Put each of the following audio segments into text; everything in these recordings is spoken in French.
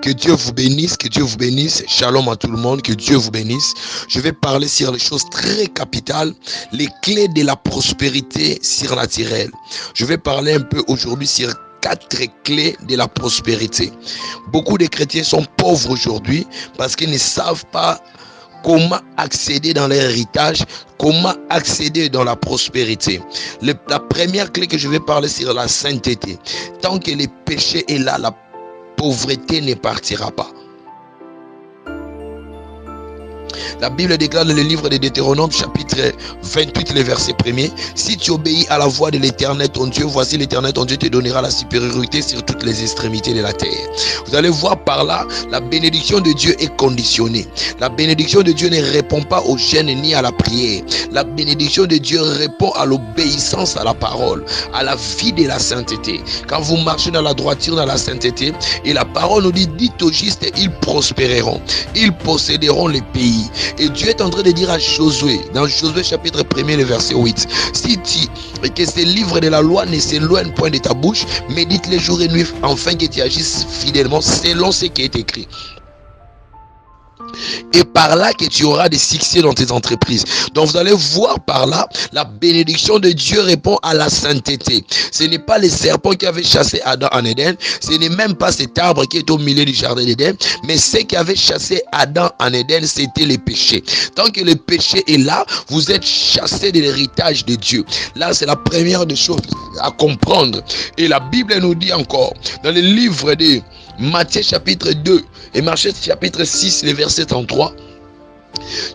Que Dieu vous bénisse, que Dieu vous bénisse. Shalom à tout le monde, que Dieu vous bénisse. Je vais parler sur les choses très capitales, les clés de la prospérité surnaturelle. Je vais parler un peu aujourd'hui sur 4 clés de la prospérité. Beaucoup de chrétiens sont pauvres aujourd'hui parce qu'ils ne savent pas comment accéder dans leur héritage, comment accéder dans la prospérité. La première clé que je vais parler, c'est la sainteté. Tant que le péché est là, la pauvreté ne partira pas. La Bible déclare dans le livre de Deutéronome, chapitre 28, le verset 1er. Si tu obéis à la voix de l'Éternel ton Dieu, voici l'Éternel ton Dieu te donnera la supériorité sur toutes les extrémités de la terre. Vous allez voir par là, la bénédiction de Dieu est conditionnée. La bénédiction de Dieu ne répond pas au jeûne ni à la prière. La bénédiction de Dieu répond à l'obéissance à la parole, à la vie de la sainteté. Quand vous marchez dans la droiture, dans la sainteté, et la parole nous dit, dites aux justes, ils prospéreront, ils posséderont les pays. Et Dieu est en train de dire à Josué, dans Josué chapitre 1er, le verset 8, que ces livres de la loi ne s'éloignent point de ta bouche, médite les jours et nuits, afin que tu agisses fidèlement selon ce qui est écrit. Et par là que tu auras des succès dans tes entreprises. Donc vous allez voir par là, la bénédiction de Dieu répond à la sainteté. Ce n'est pas les serpents qui avaient chassé Adam en Éden, ce n'est même pas cet arbre qui est au milieu du jardin d'Éden, mais ce qui avait chassé Adam en Éden, c'était le péché. Tant que le péché est là, vous êtes chassés de l'héritage de Dieu. Là, c'est la première des choses à comprendre. Et la Bible nous dit encore, dans le livre de Matthieu chapitre 2 et Matthieu chapitre 6, le verset 33.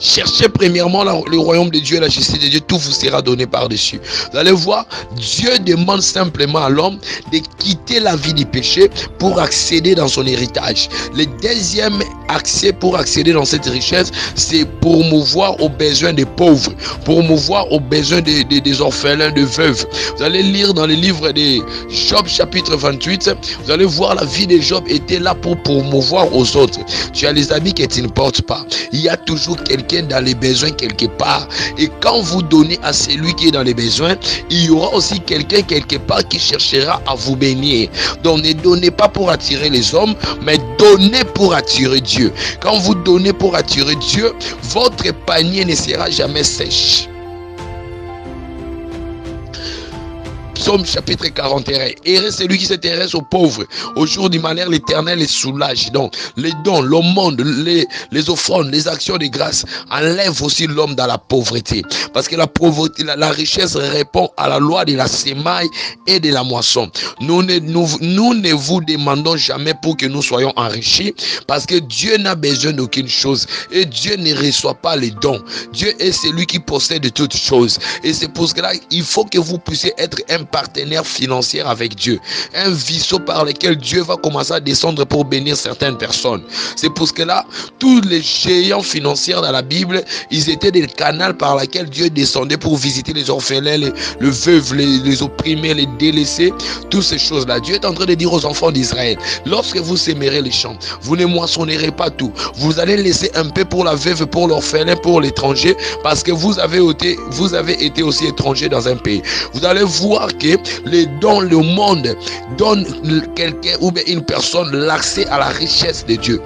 Cherchez premièrement le royaume de Dieu et la justice de Dieu, tout vous sera donné par-dessus. Vous allez voir, Dieu demande simplement à l'homme de quitter la vie du péché pour accéder dans son héritage. Le deuxième accès pour accéder dans cette richesse, c'est pour mouvoir aux besoins des pauvres, pour mouvoir aux besoins des orphelins, des veuves. Vous allez lire dans le livre de Job chapitre 28, vous allez voir la vie de Job était là pour mouvoir aux autres. Tu as les habits que tu ne portes pas. Il y a toujours quelqu'un dans les besoins quelque part, et quand vous donnez à celui qui est dans les besoins, il y aura aussi quelqu'un quelque part qui cherchera à vous bénir. Donc ne donnez pas pour attirer les hommes, mais donnez pour attirer Dieu. Quand vous donnez pour attirer Dieu, votre panier ne sera jamais sèche. Psaume chapitre 41. Heureux celui qui s'intéresse aux pauvres. Au jour du malheur, l'Éternel les soulage. Donc, les dons, l'aumône, les offrandes, les actions de grâce enlèvent aussi l'homme dans la pauvreté. Parce que la pauvreté, la richesse répond à la loi de la semaille et de la moisson. Nous ne vous demandons jamais pour que nous soyons enrichis, parce que Dieu n'a besoin d'aucune chose. Et Dieu ne reçoit pas les dons. Dieu est celui qui possède toutes choses. Et c'est pour cela qu'il faut que vous puissiez être un partenaire financier avec Dieu, un vaisseau par lequel Dieu va commencer à descendre pour bénir certaines personnes. C'est pour cela tous les géants financiers dans la Bible, ils étaient des canaux par lesquels Dieu descendait pour visiter les orphelins, les veuves, les opprimés, les délaissés, toutes ces choses-là. Dieu est en train de dire aux enfants d'Israël, lorsque vous sèmerez les champs, vous ne moissonnerez pas tout. Vous allez laisser un peu pour la veuve, pour l'orphelin, pour l'étranger, parce que vous avez été aussi étranger dans un pays. Vous allez voir que les dons, le monde donne quelqu'un ou bien une personne l'accès à la richesse de Dieu.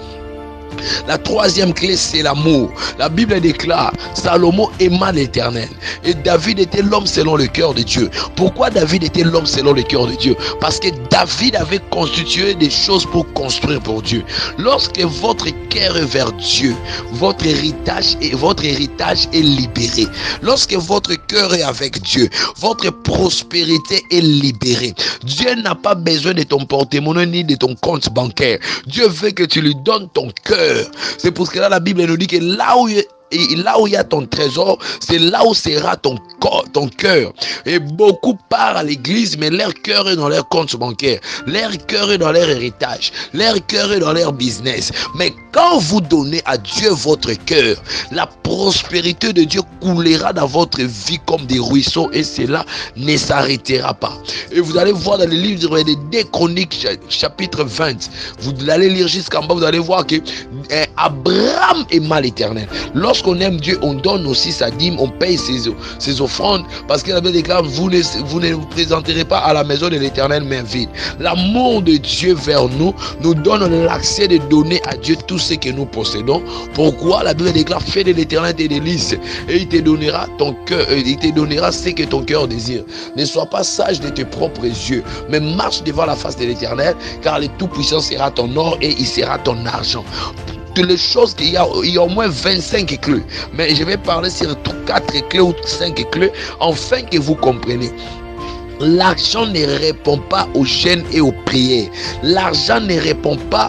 La troisième clé, c'est l'amour. La Bible déclare, Salomon aima l'Éternel et David était l'homme selon le cœur de Dieu. Pourquoi David était l'homme selon le cœur de Dieu? Parce que David avait constitué des choses pour construire pour Dieu. Lorsque votre cœur est vers Dieu, votre héritage est libéré. Lorsque votre cœur est avec Dieu, votre prospérité est libérée. Dieu n'a pas besoin de ton porte-monnaie ni de ton compte bancaire. Dieu veut que tu lui donnes ton cœur. C'est pour cela la Bible nous dit que là où il y a ton trésor, c'est là où sera ton cœur. Et beaucoup partent à l'église, mais leur cœur est dans leur compte bancaire, leur cœur est dans leur héritage, leur cœur est dans leur business. Mais quand vous donnez à Dieu votre cœur, la prospérité de Dieu coulera dans votre vie comme des ruisseaux, et cela ne s'arrêtera pas. Et vous allez voir dans le livre des 2 Chroniques chapitre 20, vous allez lire jusqu'en bas, vous allez voir que Abraham aima l'Éternel. Lorsque lorsqu'on aime Dieu, on donne aussi sa dîme, on paye ses offrandes, parce que la Bible déclare, vous ne vous présenterez pas à la maison de l'Éternel main vide. L'amour de Dieu vers nous nous donne l'accès de donner à Dieu tout ce que nous possédons. Pourquoi la Bible déclare, fais de l'Éternel tes délices et il te donnera ton cœur, il te donnera ce que ton cœur désire. Ne sois pas sage de tes propres yeux, mais marche devant la face de l'Éternel, car le Tout-Puissant sera ton or et il sera ton argent. Toutes les choses il y a au moins 25 clés, mais je vais parler sur 4 clés ou 5 clés, afin que vous compreniez. L'argent ne répond pas aux jeûnes et aux prières. L'argent ne répond pas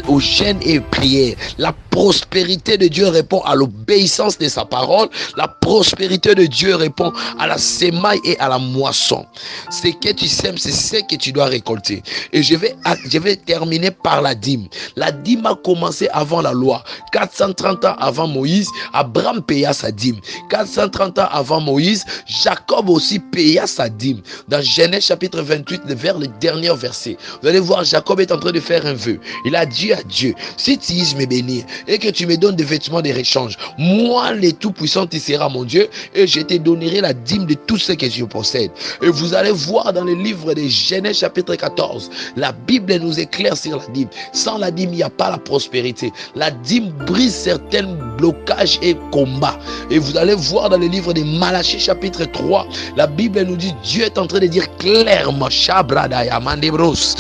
aux jeûnes et aux prières. La prospérité de Dieu répond à l'obéissance de sa parole. La prospérité de Dieu répond à la semaille et à la moisson. Ce que tu sèmes, c'est ce que tu dois récolter. Et je vais terminer par la dîme. La dîme a commencé avant la loi. 430 ans avant Moïse, Abraham paya sa dîme. 430 ans avant Moïse, Jacob aussi paya sa dîme. Dans Genèse chapitre 28, vers le dernier verset, vous allez voir, Jacob est en train de faire un vœu. Il a dit à Dieu, si tu ises me bénir et que tu me donnes des vêtements de réchange, moi le Tout-Puissant, tu seras mon Dieu et je te donnerai la dîme de tout ce que je possède. Et vous allez voir dans le livre de Genèse chapitre 14, la Bible nous éclaire sur la dîme. Sans la dîme, il n'y a pas la prospérité. La dîme brise certains blocages et combats. Et vous allez voir dans le livre de Malachie chapitre 3, la Bible nous dit, Dieu est en train de dire clairement, Shabradaya Mandebros,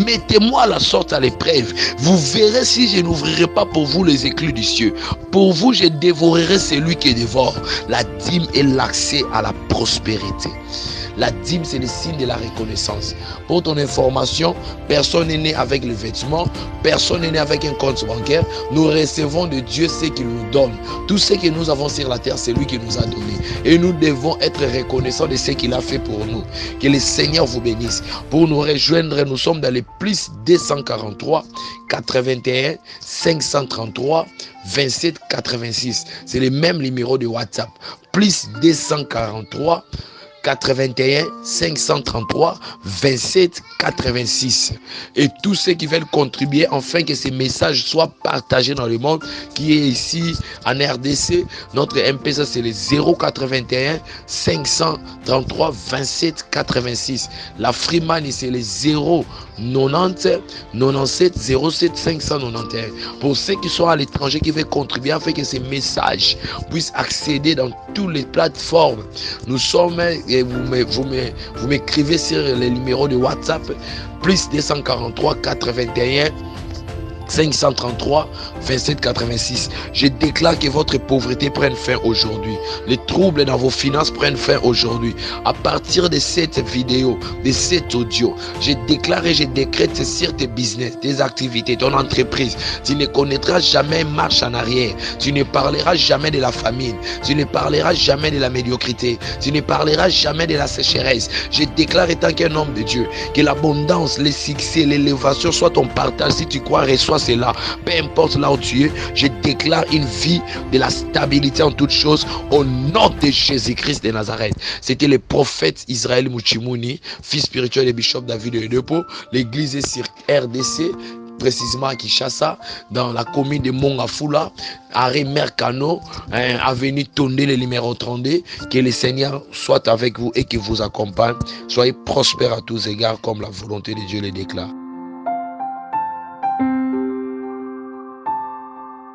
mettez-moi à la sorte à l'épreuve. Vous verrez si je n'ouvrirai pas pour vous les écluses du ciel. Pour vous, je dévorerai celui qui dévore. La dîme est l'accès à la prospérité. La dîme, c'est le signe de la reconnaissance. Pour ton information, personne n'est né avec les vêtements, personne n'est né avec un compte bancaire. Nous recevons de Dieu ce qu'il nous donne. Tout ce que nous avons sur la terre, c'est lui qui nous a donné. Et nous devons être reconnaissants de ce qu'il a fait pour nous. Que le Seigneur vous bénisse. Pour nous rejoindre, nous sommes dans les plus 243 81 533 27 86. C'est le même numéro de WhatsApp. Plus 243 81 533 27 86. Et tous ceux qui veulent contribuer afin que ces messages soient partagés dans le monde, qui est ici en RDC, notre M-Pesa c'est le 081 533 27 86. La Freeman c'est le 090 97 07 591. Pour ceux qui sont à l'étranger qui veulent contribuer afin que ces messages puissent accéder dans toutes les plateformes, nous sommes, et vous m'écrivez sur les numéros de WhatsApp, plus 243 81 533 27 86. Je déclare que votre pauvreté prenne fin aujourd'hui. Les troubles dans vos finances prennent fin aujourd'hui. À partir de cette vidéo, de cet audio, je déclare et je décrète sur tes business, tes activités, ton entreprise. Tu ne connaîtras jamais une marche en arrière. Tu ne parleras jamais de la famine. Tu ne parleras jamais de la médiocrité. Tu ne parleras jamais de la sécheresse. Je déclare étant qu'un homme de Dieu, que l'abondance, le succès, l'élévation soit ton partage. Si tu crois, reçois cela. Peu importe là où tu es, je déclare une vie de la stabilité en toutes choses au nom de Jésus-Christ de Nazareth. C'était le prophète Israël Muchimuni, fils spirituel de Bishop David de Depo. L'église est sur RDC, précisément à Kinshasa, dans la commune de Mongafula, arrêt Mercano, avenue Tondé, le numéro 32. Que le Seigneur soit avec vous et qu'il vous accompagne. Soyez prospères à tous égards comme la volonté de Dieu le déclare.